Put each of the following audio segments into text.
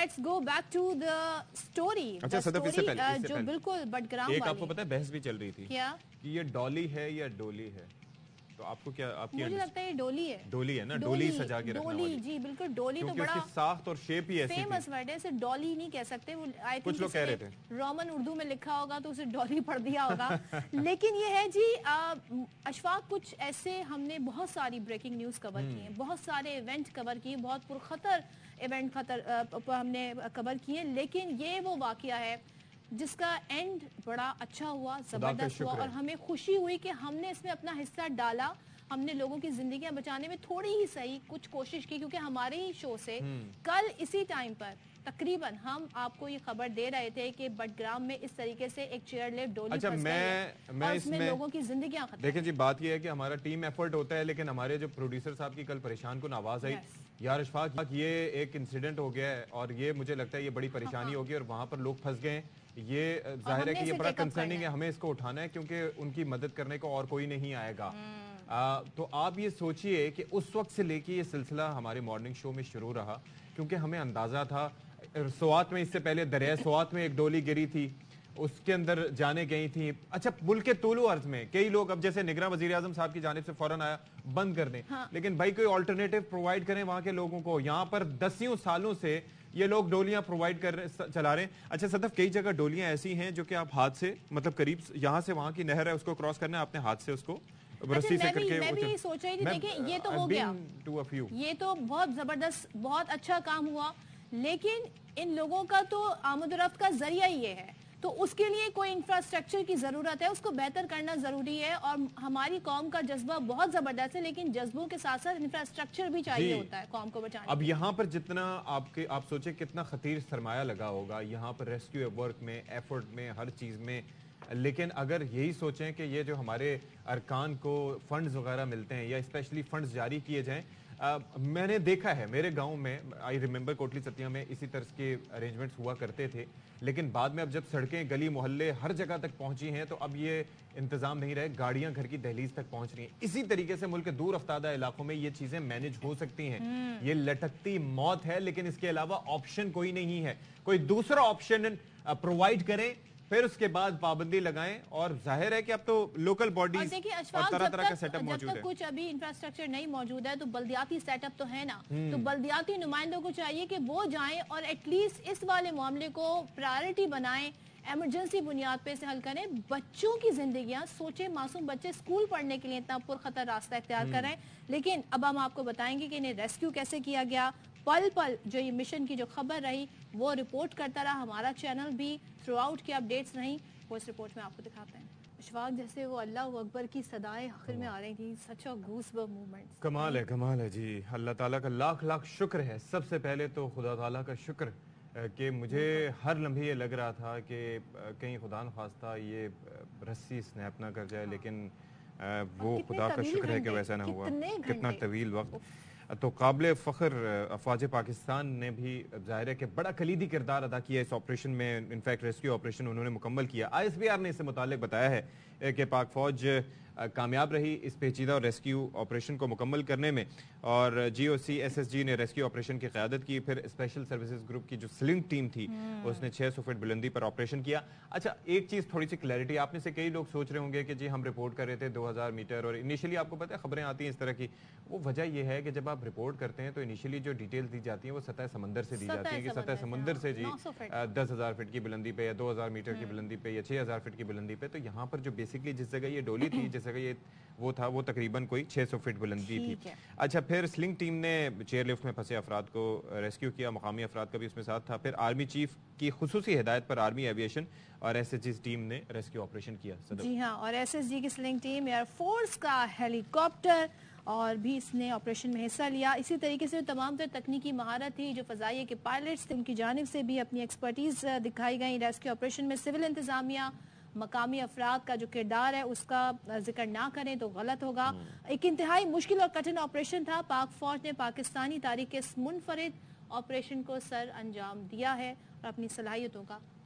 Let's go back to the story. اچھا صدف اس سے پہلے جو بالکل بٹگرام ایک آپ کو پتا ہے بحث بھی چل رہی تھی کیا کہ یہ ڈالی ہے یا ڈولی ہے, تو آپ کو کیا آپ کی مجھے لگتا ہے یہ ڈولی ہے. ڈولی ہے نا, ڈولی سجا کے رکھنا والی. جی بالکل ڈولی تو بڑا اس کی ساخت اور شیپ ہی ایسی فیمس ورڈ ہے. اسے ڈولی نہیں کہہ سکتے, وہ آئی کچھ لوگ کہہ رہے تھے رومن اردو میں لکھا ہوگا تو اسے ڈولی پڑھ دیا ہوگا. لیکن یہ ہے جی اشفاق, کچھ ایسے ہم نے بہت ساری بریکنگ نیوز کور کی ہیں, بہت سارے ایونٹ کور کیے, بہت پرخطر ایونٹ ہم نے کور کیے, لیکن یہ وہ واقعہ ہے جس کا اینڈ بڑا اچھا ہوا, زبردست ہوا, اور ہمیں خوشی ہوئی کہ ہم نے اس میں اپنا حصہ ڈالا. ہم نے لوگوں کی زندگیاں بچانے میں تھوڑی ہی صحیح کچھ کوشش کی, کیونکہ ہمارے ہی شو سے کل اسی ٹائم پر تقریباً ہم آپ کو یہ خبر دے رہے تھے کہ بٹگرام میں اس طریقے سے ایک چیئر لفٹ ڈولی پھنس گئی ہے اور اس میں لوگوں کی زندگیاں ختم. دیکھیں جی بات یہ ہے کہ ہمارا ٹیم ایفرٹ ہوتا ہے, لیکن ہمارے جو پروڈیوسر صاحب کی کل پریشان کن آواز آئی, یار اشفاق یہ ایک انسیڈنٹ ہو گیا ہے اور یہ مجھے لگتا ہے یہ بڑی پریشانی ہوگی اور وہاں پر لوگ پھنس گئے ہیں. یہ ظاہر ہے کہ یہ بڑا کنسرننگ ہے, ہمیں اس کو اٹھانا ہے کیونکہ ان کی مدد کرنے کو اور کوئی نہیں آئے گا. تو آپ یہ سوچئے کہ اس وقت سے لے کے یہ سلسلہ ہمارے مارننگ شو میں شروع رہا, کیونکہ ہمیں اندازہ تھا سوات میں, اس سے پہلے دریائے سوات میں ایک ڈولی گری تھی, اس کے اندر جانے گئی تھیں. اچھا ملک کے طول و عرض میں کئی لوگ, اب جیسے نگراں وزیر اعظم صاحب کی جانب سے فوراً آیا بند کر دیں, لیکن بھائی کوئی آلٹرنیٹو پرووائڈ کریں وہاں کے لوگوں کو. یہاں پر دسیوں سالوں سے یہ لوگ ڈولیاں پرووائڈ چلا رہے ہیں. اچھا صدف, کئی جگہ ڈولیاں ایسی ہیں جو کہ آپ ہاتھ سے, مطلب قریب یہاں سے وہاں کی نہر ہے اس کو کراس کرنا ہے, آپ نے ہاتھ سے اس کو رسی سے کر کے. میں بھی سوچ رہی تھی, دیکھیں یہ تو ہو گیا, یہ تو بہت زبردست بہت اچھا کام ہوا, لیکن ان لوگوں کا تو آمد و رفت کا ذریعہ یہ ہے, تو اس کے لیے کوئی انفراسٹرکچر کی ضرورت ہے, اس کو بہتر کرنا ضروری ہے. اور ہماری قوم کا جذبہ بہت زبردست ہے, لیکن جذبوں کے ساتھ ساتھ انفراسٹرکچر بھی چاہیے ہوتا ہے قوم کو بچانے. اب یہاں پر جتنا آپ سوچیں کتنا خطیر سرمایہ لگا ہوگا یہاں پر ریسکیو ورک میں, ایفرٹ میں, ہر چیز میں, لیکن اگر یہی سوچیں کہ یہ جو ہمارے ارکان کو فنڈز وغیرہ ملتے ہیں یا اسپیشلی فنڈز جاری کیے جائیں, میں نے دیکھا ہے میرے گاؤں میں, آئی ریممبر کوٹلی ستیا میں اسی طرح کے ارینجمنٹس ہوا کرتے تھے, لیکن بعد میں اب جب سڑکیں گلی محلے ہر جگہ تک پہنچی ہیں تو اب یہ انتظام نہیں رہے, گاڑیاں گھر کی دہلیز تک پہنچ رہی ہیں. اسی طریقے سے ملک کے دور افتادہ علاقوں میں یہ چیزیں مینج ہو سکتی ہیں. یہ لٹکتی موت ہے, لیکن اس کے علاوہ آپشن کوئی نہیں ہے. کوئی دوسرا آپشن پرووائڈ کریں, پھر اس کے بعد پابندی لگائیں, اور ظاہر ہے کہ اب تو لوکل باڈیز اور طرح طرح کا سیٹ اپ موجود ہے. جب تک کچھ ابھی انفراسٹرکچر نہیں موجود ہے تو بلدیاتی سیٹ اپ تو ہے نا, تو بلدیاتی نمائندوں کو چاہیے کہ وہ جائیں اور ایٹ لیسٹ اس والے معاملے کو پرائرٹی بنائیں, ایمرجنسی بنیاد پہ اسے حل کریں. بچوں کی زندگیاں سوچیں, معصوم بچے سکول پڑھنے کے لیے اتنا پرخطر راستہ اختیار کر رہے ہیں, لیکن اب ہم آپ کو بتائیں گے کہ انہیں ریسکیو کیسے کیا گیا. پل پل جو یہ مشن کی جو خبر رہی وہ رپورٹ کرتا رہا ہمارا چینل بھی, تھرو آؤٹ کی اپڈیٹس رہیں, وہ اس رپورٹ میں آپ کو دکھاتے ہیں. اشفاق, جیسے وہ اللہ اکبر کی صدائیں آخر میں آ رہی تھی, سچ اے گوس بمپ مومنٹ. کمال ہے جی. اللہ تعالیٰ کا لاکھ لاکھ شکر ہے. سب سے پہلے تو خدا تعالیٰ کا شکر کہ مجھے ہر لمحے یہ لگ رہا تھا کہ کہیں خدا نخواستہ یہ رسی سنیپ نہ کر جائے, لیکن وہ خدا کا شکر ہے کہ ویسا نہ ہوا. کتنا طویل وقت. تو قابل فخر افواج پاکستان نے بھی ظاہر ہے کہ بڑا کلیدی کردار ادا کیا اس آپریشن میں. انفیکٹ ریسکیو آپریشن انہوں نے مکمل کیا. ISBR نے اس سے متعلق بتایا ہے کہ پاک فوج کامیاب رہی اس پیچیدہ اور ریسکیو آپریشن کو مکمل کرنے میں, اور GOC SSG نے ریسکیو آپریشن کی قیادت کی. پھر اسپیشل سروسز گروپ کی جو سلنگ ٹیم تھی اس نے 600 فٹ بلندی پر آپریشن کیا. اچھا ایک چیز تھوڑی سی کلیئرٹی, آپ میں سے کئی لوگ سوچ رہے ہوں گے کہ جی ہم رپورٹ کر رہے تھے 2000 میٹر, اور انیشلی آپ کو پتہ ہے خبریں آتی ہیں اس طرح کی. وہ وجہ یہ ہے کہ جب آپ رپورٹ کرتے ہیں تو انیشلی جو ڈیٹیل دی جاتی ہیں وہ سطح سمندر سے دی جاتی ہیں, کہ سطح سمندر سے جی 10,000 فٹ کی بلندی پہ یا 2000 میٹر کی بلندی پہ یا 6000 فٹ کی بلندی پہ. تو یہاں پر جو بیسکلی جس جگہ یہ ڈولی تھی, جس جگہ یہ وہ تھا, وہ تقریباً کوئی 600 فٹ بلندی تھی. اچھا پھر سلنگ ٹیم نے چیئر لفٹ میں پھنسے افراد کو ریسکیو کیا, مقامی افراد کا بھی اس میں ساتھ تھا. پھر آرمی چیف کی خصوصی ہدایت پر آرمی ایویشن اور SSG ٹیم نے ریسکیو آپریشن کیا. جی ہاں, اور SSG کی سلنگ ٹیم, ایئر فورس کا ہیلی کاپٹر اور بھی اس نے آپریشن میں حصہ لیا. اسی طریقے سے تمام تر تکنیکی مہارت تھی جو فضائیہ کے پائلٹس تھے, ان کی جانب سے بھی اپنی ایکسپرٹیز دکھائی گئی. ریسکیو آپریشن میں سول انتظامیہ, مقامی افراد کا جو کردار ہے اس کا ذکر نہ کریں تو غلط ہوگا. ایک انتہائی مشکل اور کٹھن آپریشن تھا. پاک فوج نے پاکستانی تاریخ کے اس منفرد آپریشن کو سر انجام دیا ہے اور اپنی صلاحیتوں کا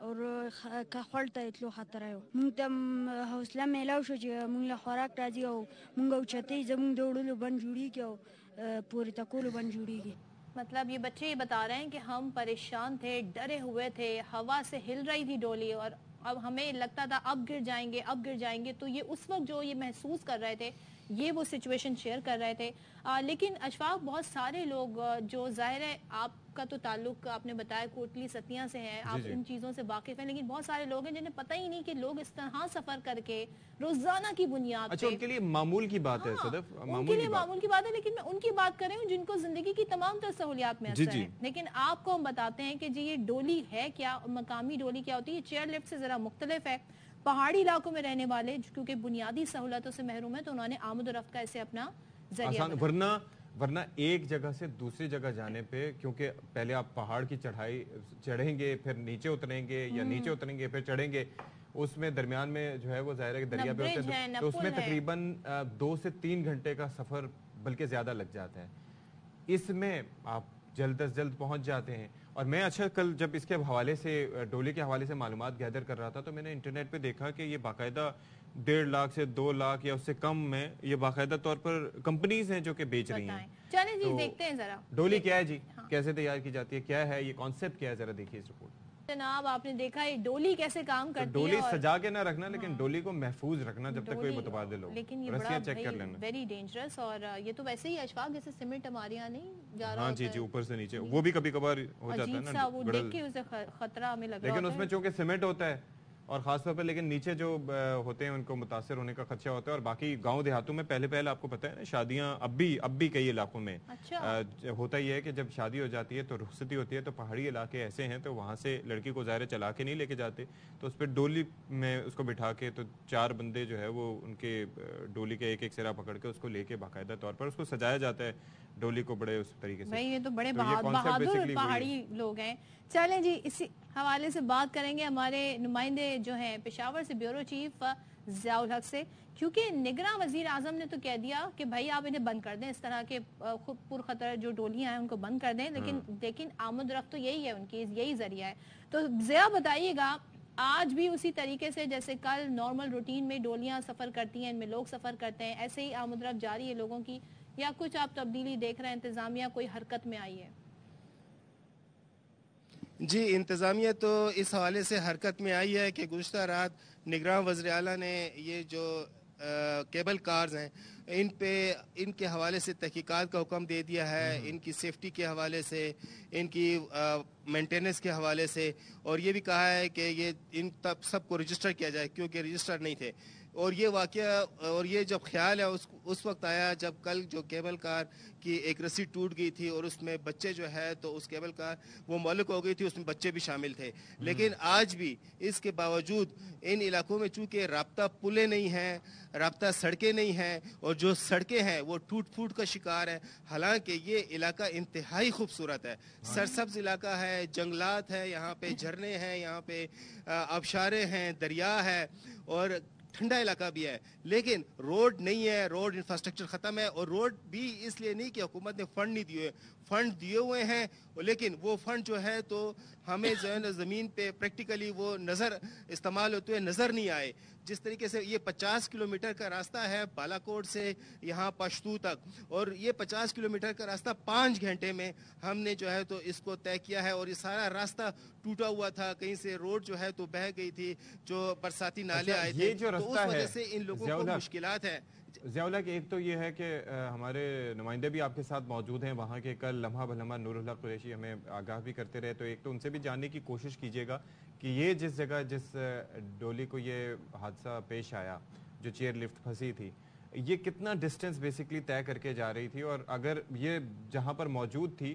اور کخړ ته اتلو خطر یو مونږ ته حوصله میلاو شو چې مونږ له خوراک راځي او مونږ او چتې زمونږ دوړلو بند جوړیږي او پوری تکولو بند جوړیږي. مطلب یہ بچے یہ بتا رہے ہیں کہ ہم پریشان تھے، ڈرے ہوئے تھے، ہوا سے ہل رہی تھی ڈولی اور اب ہمیں لگتا تھا اب گر جائیں گے. تو یہ اس وقت جو یہ محسوس کر رہے تھے، یہ وہ سچویشن شیئر کر رہے تھے. لیکن اشفاق، بہت سارے لوگ جو ظاہر ہے آپ کا تو تعلق آپ نے بتایا کوٹلی ستیاں سے ہے، آپ ان چیزوں سے واقف ہیں، لیکن بہت سارے لوگ ہیں جنہیں پتہ ہی نہیں کہ لوگ اس طرح سفر کر کے روزانہ کی بنیاد پہ، اچھا ان کے لیے معمول کی بات ہے صدف، ان کے لیے معمول کی بات ہے، لیکن میں ان کی بات کر رہی ہوں جن کو زندگی کی تمام تر سہولیات میں اثر ہیں. لیکن آپ کو ہم بتاتے ہیں کہ جی یہ ڈولی ہے کیا، مقامی ڈولی کیا ہوتی ہے. چیئر لفٹ سے ذرا مختلف ہے. پہاڑی علاقوں میں رہنے والے کیونکہ بنیادی سہولتوں سے محروم ہیں تو انہوں نے آمد و رفت کا اسے اپنا ذریعہ بنا. ورنہ ایک جگہ سے دوسری جگہ جانے پہ، کیونکہ پہلے آپ پہاڑ کی چڑھائی چڑھیں گے، پھر نیچے اتریں گے، یا نیچے اتریں گے پھر چڑھیں گے، اس میں درمیان میں جو ہے وہ ظاہر ہے کہ دریا پہ ہوتے ہیں، تو اس میں تقریباً 2 سے 3 گھنٹے کا سفر بلکہ زیادہ لگ جاتا ہے. اس میں آپ جلد از جلد پہنچ جاتے ہیں. اور میں اچھا کل جب اس کے حوالے سے ڈولی کے حوالے سے معلومات گیدر کر رہا تھا تو میں نے انٹرنیٹ پہ دیکھا کہ یہ باقاعدہ 1.5 لاکھ سے 2 لاکھ یا اس سے کم میں یہ باقاعدہ طور پر کمپنیز ہیں جو کہ بیچ رہی ہیں. چلیں جی دیکھتے ہیں ذرا ڈولی کیا ہے جی، کیسے تیار کی جاتی ہے، کیا ہے یہ کانسیپٹ، کیا ہے، ذرا دیکھیے اس رپورٹ. جناب آپ نے دیکھا یہ ڈولی کیسے کام کرتی ہے. ڈولی سجا کے نہ رکھنا لیکن ڈولی کو محفوظ رکھنا جب تک کوئی متبادل ہو. لیکن یہ بڑا ویری ڈینجرس، اور یہ تو ویسے ہی اشفاق جیسے سیمنٹ ہمارے یہاں نہیں جا رہا. ہاں جی جی، اوپر سے نیچے وہ بھی کبھی کبھار ہو جاتا ہے نا، وہ دیکھ کے اسے خطرہ ہمیں لگ رہا ہے. لیکن اس میں چونکہ سیمنٹ ہوتا ہے اور خاص طور پر، لیکن نیچے جو ہوتے ہیں ان کو متاثر ہونے کا خدشہ ہوتا ہے. اور باقی گاؤں دیہاتوں میں پہلے آپ کو پتہ ہے نا، شادیاں اب بھی کئی علاقوں میں ہوتا ہی ہے کہ جب شادی ہو جاتی ہے تو رخصتی ہوتی ہے تو پہاڑی علاقے ایسے ہیں تو وہاں سے لڑکی کو ظاہر چلا کے نہیں لے کے جاتے، تو اس پہ ڈولی میں اس کو بٹھا کے تو 4 بندے جو ہے وہ ان کے ڈولی کے ایک سرا پکڑ کے اس کو لے کے باقاعدہ طور پر اس کو سجایا جاتا ہے ڈولی کو بڑے اس طریقے سے. یہ تو بڑے بہادر پہاڑی لوگ ہیں. چلیں جی اسی حوالے سے بات کریں گے ہمارے نمائندے جو ہیں پشاور سے بیورو چیف ضیاء الحق سے، کیونکہ نگراں وزیر اعظم نے تو کہہ دیا کہ بھائی آپ انہیں بند کر دیں، اس طرح کے پر خطر جو ڈولیاں ہیں ان کو بند کر دیں، لیکن آمد رفت تو یہی ہے ان کی، یہی ذریعہ ہے. تو ضیاء بتائیے گا، آج بھی اسی طریقے سے جیسے کل نارمل روٹین میں ڈولیاں سفر کرتی ہیں، ان میں لوگ سفر کرتے ہیں، ایسے ہی آمد رفت جاری ہے لوگوں کی، یا کچھ آپ تبدیلی دیکھ رہے ہیں، انتظامیہ کوئی حرکت میں آئی ہے؟ جی انتظامیہ تو اس حوالے سے حرکت میں آئی ہے کہ گزشتہ رات نگراں وزیر اعلیٰ نے یہ جو کیبل کارز ہیں ان کے حوالے سے تحقیقات کا حکم دے دیا ہے، ان کی سیفٹی کے حوالے سے، ان کی مینٹیننس کے حوالے سے، اور یہ بھی کہا ہے کہ یہ ان سب کو رجسٹر کیا جائے کیونکہ رجسٹر نہیں تھے. اور یہ واقعہ اور یہ جب خیال ہے اس وقت آیا جب کل جو کیبل کار کی ایک رسی ٹوٹ گئی تھی اور اس میں بچے جو ہے تو اس کیبل کار وہ مہلک ہو گئی تھی، اس میں بچے بھی شامل تھے. لیکن آج بھی اس کے باوجود ان علاقوں میں چونکہ رابطہ پلیں نہیں ہیں، رابطہ سڑکیں نہیں ہیں، اور جو سڑکیں ہیں وہ ٹوٹ پھوٹ کا شکار ہے. حالانکہ یہ علاقہ انتہائی خوبصورت ہے، سرسبز علاقہ ہے، جنگلات ہے، یہاں پہ جھرنے ہیں، یہاں پہ آبشاریں ہیں، دریا ہے اور ٹھنڈا علاقہ بھی ہے. لیکن روڈ نہیں ہے، روڈ انفراسٹرکچر ختم ہے. اور روڈ بھی اس لیے نہیں کہ حکومت نے فنڈ نہیں دیے، فنڈ دیے ہوئے ہیں، لیکن وہ فنڈ جو ہے تو ہمیں زمین پہ پریکٹیکلی وہ نظر استعمال ہوتے ہوئے نظر نہیں آئے. جس طریقے سے یہ 50 کلومیٹر کا راستہ ہے بالا کوٹ سے یہاں پشتو تک، اور یہ 50 کلومیٹر کا راستہ 5 گھنٹے میں ہم نے جو ہے تو اس کو طے کیا ہے. اور یہ سارا راستہ ٹوٹا ہوا تھا، کہیں سے روڈ جو ہے تو بہہ گئی تھی، جو برساتی نالے آئے تھے، تو اس وجہ سے ان لوگوں کو مشکلات ہیں. ضیاء الحق، ایک تو یہ ہے کہ ہمارے نمائندے بھی آپ کے ساتھ موجود ہیں وہاں کے، کل لمحہ بلمحہ نور اللہ قریشی ہمیں آگاہ بھی کرتے رہے، تو ایک تو ان سے بھی جاننے کی کوشش کیجیے گا کہ یہ جس جگہ جس ڈولی کو یہ حادثہ پیش آیا جو چیئر لفٹ پھنسی تھی، یہ کتنا ڈسٹنس بیسکلی طے کر کے جا رہی تھی، اور اگر یہ جہاں پر موجود تھی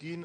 3